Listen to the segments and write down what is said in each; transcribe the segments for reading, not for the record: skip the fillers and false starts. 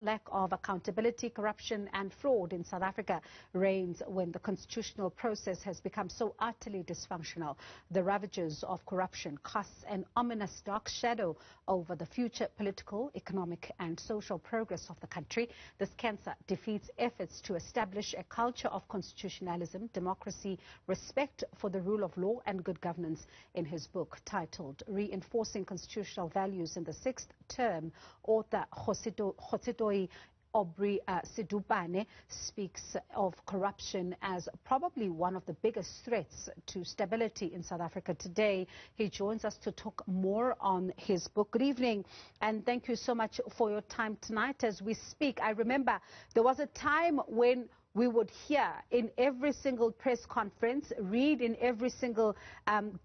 lack of accountability, corruption and fraud in South Africa reigns when the constitutional process has become so utterly dysfunctional. The ravages of corruption casts an ominous dark shadow over the future political, economic and social progress of the country. This cancer defeats efforts to establish a culture of constitutionalism, democracy, respect for the rule of law and good governance. In his book titled Reinforcing Constitutional Values in the Sixth Term, author Aubrey Sedupane speaks of corruption as probably one of the biggest threats to stability in South Africa today. He joins us to talk more on his book. Good evening, and thank you so much for your time tonight as we speak. I remember there was a time when we would hear in every single press conference, read in every single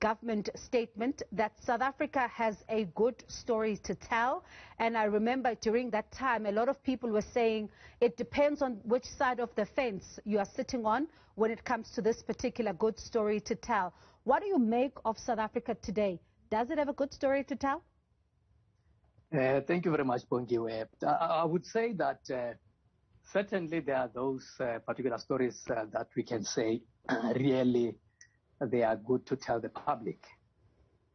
government statement that South Africa has a good story to tell. And I remember during that time, a lot of people were saying it depends on which side of the fence you are sitting on when it comes to this particular good story to tell. What do you make of South Africa today? Does it have a good story to tell? Thank you very much, Bongiwe. I would say that certainly there are those particular stories that we can say really they are good to tell the public.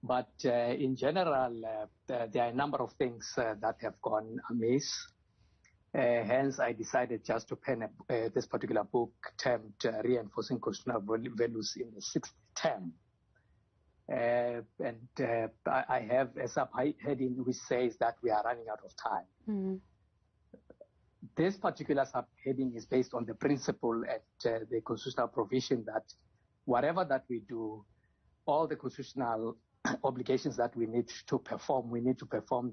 But in general, there are a number of things that have gone amiss. Hence, I decided just to pen this particular book termed Reinforcing Constitutional Values in the Sixth Term. I have a subheading which says that we are running out of time. Mm-hmm. This particular subheading is based on the principle and the constitutional provision that whatever that we do, all the constitutional obligations that we need to perform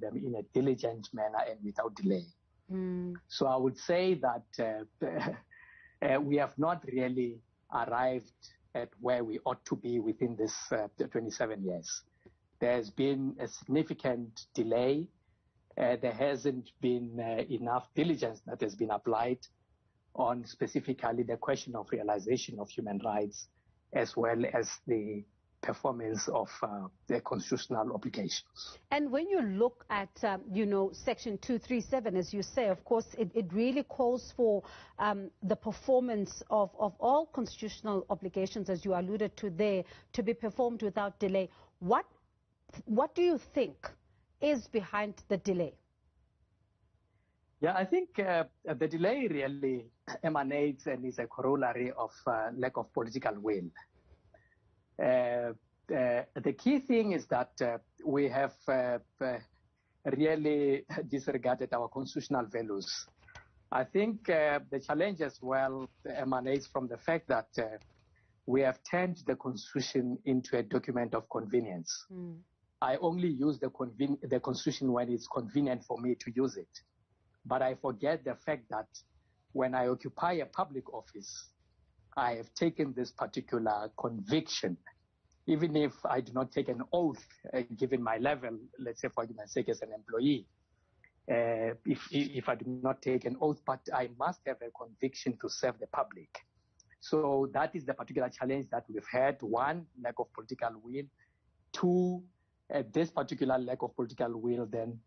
them in a diligent manner and without delay. Mm. So I would say that we have not really arrived at where we ought to be within this 27 years. There's been a significant delay. There hasn't been enough diligence that has been applied on specifically the question of realization of human rights as well as the performance of the constitutional obligations. And when you look at, Section 237, as you say, of course, it really calls for the performance of all constitutional obligations, as you alluded to there, to be performed without delay. What do you think is behind the delay? Yeah, I think the delay really emanates and is a corollary of lack of political will. The key thing is that we have really disregarded our constitutional values. I think the challenge as well emanates from the fact that we have turned the Constitution into a document of convenience. Mm. I only use the Constitution when it's convenient for me to use it. But I forget the fact that when I occupy a public office, I have taken this particular conviction, even if I do not take an oath, given my level, let's say for argument's sake, as an employee. If I do not take an oath, but I must have a conviction to serve the public. So that is the particular challenge that we've had. One, lack of political will. Two, this particular lack of political will then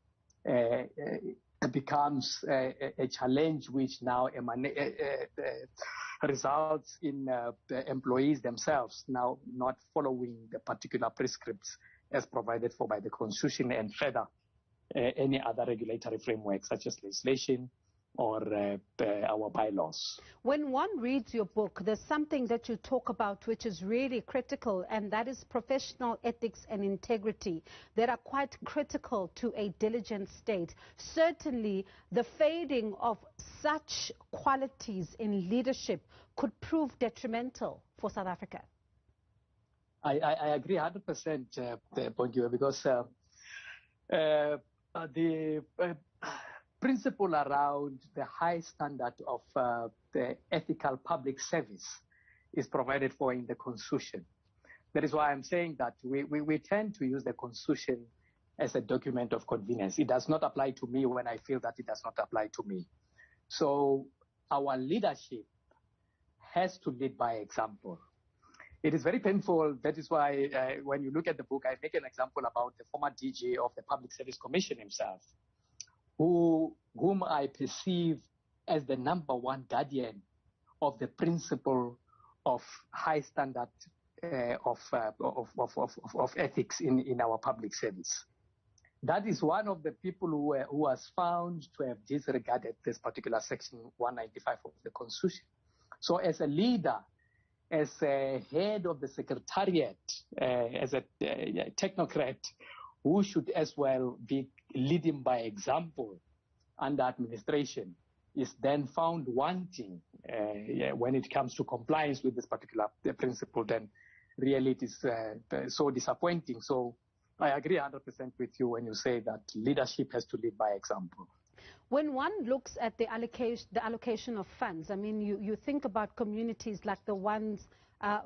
becomes a challenge which now results in the employees themselves now not following the particular prescripts as provided for by the Constitution and further any other regulatory framework such as legislation or our bylaws. When one reads your book, there's something that you talk about which is really critical, and that is professional ethics and integrity that are quite critical to a diligent state. Certainly, the fading of such qualities in leadership could prove detrimental for South Africa. I agree 100%, Bongiwe, because the principle around the high standard of the ethical public service is provided for in the Constitution. That is why I'm saying that we tend to use the Constitution as a document of convenience. It does not apply to me when I feel that it does not apply to me. So our leadership has to lead by example. It is very painful. That is why when you look at the book, I make an example about the former DG of the Public Service Commission himself, who whom I perceive as the #1 guardian of the principle of high standard of ethics in our public service. That is one of the people who was found to have disregarded this particular section 195 of the Constitution. So as a leader, as a head of the secretariat, as a technocrat, who should as well be leading by example under administration, is then found wanting when it comes to compliance with this particular principle, then really it is so disappointing. So I agree 100% with you when you say that leadership has to lead by example. When one looks at the allocation of funds, I mean, you think about communities like the ones,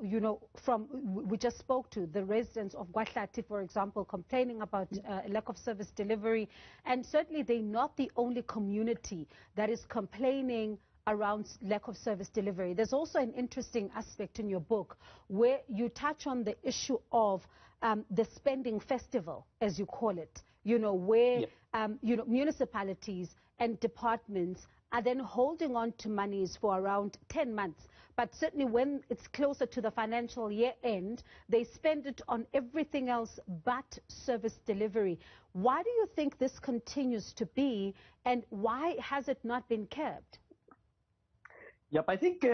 we just spoke to, the residents of Gwahlati, for example, complaining about lack of service delivery. And certainly they're not the only community that is complaining around lack of service delivery. There's also an interesting aspect in your book where you touch on the issue of the spending festival, as you call it, where municipalities and departments are then holding on to monies for around 10 months. But certainly when it's closer to the financial year end, they spend it on everything else but service delivery. Why do you think this continues to be, and why has it not been kept? Yep, I think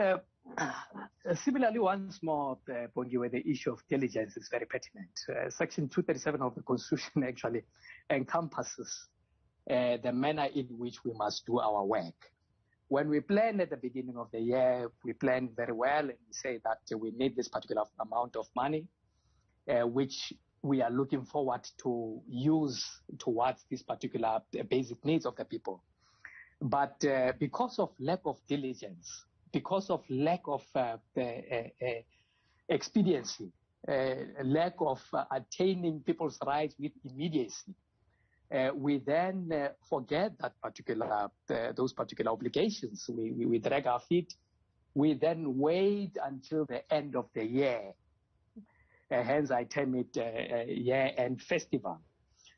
similarly once more, Bongi, where the issue of diligence is very pertinent. Section 237 of the Constitution actually encompasses the manner in which we must do our work. When we plan at the beginning of the year, we plan very well and we say that we need this particular amount of money, which we are looking forward to use towards this particular basic needs of the people. But because of lack of diligence, because of lack of expediency, lack of attaining people's rights with immediacy, we then forget that those particular obligations. We drag our feet. We then wait until the end of the year. Hence, I term it a year-end festival.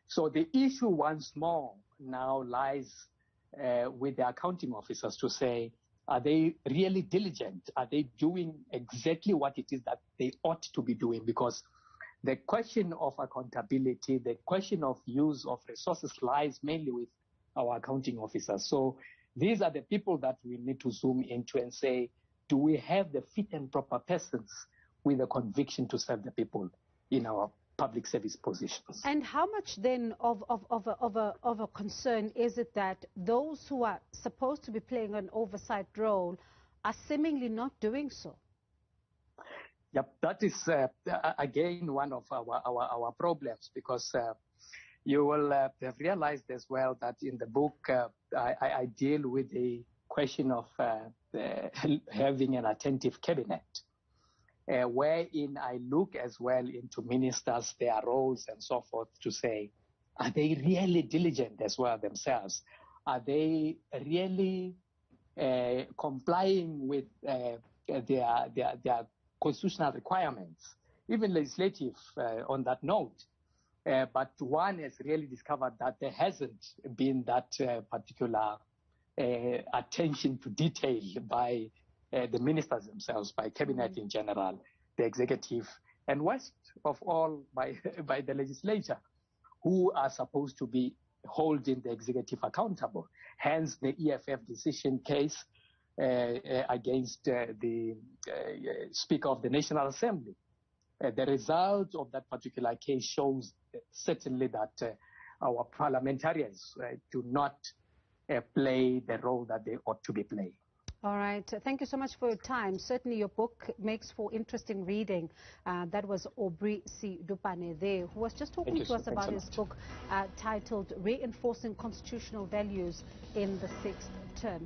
So the issue once more now lies with the accounting officers to say, are they really diligent? Are they doing exactly what it is that they ought to be doing? Because the question of accountability, the question of use of resources lies mainly with our accounting officers. So these are the people that we need to zoom into and say, do we have the fit and proper persons with a conviction to serve the people in our public service positions? And how much then of a concern is it that those who are supposed to be playing an oversight role are seemingly not doing so? Yep, that is again one of our problems, because you will have realized as well that in the book I deal with the question of having an attentive cabinet, wherein I look as well into ministers, their roles and so forth, to say, are they really diligent as well themselves? Are they really complying with their constitutional requirements, even legislative on that note? But one has really discovered that there hasn't been that particular attention to detail by the ministers themselves, by cabinet in general, the executive, and worst of all by the legislature, who are supposed to be holding the executive accountable. Hence the EFF decision case against the Speaker of the National Assembly. The result of that particular case shows certainly that our parliamentarians do not play the role that they ought to be playing. All right. Thank you so much for your time. Certainly your book makes for interesting reading. That was Aubrey Sedupane there, who was just talking to us about his book titled Reinforcing Constitutional Values in the Sixth Term.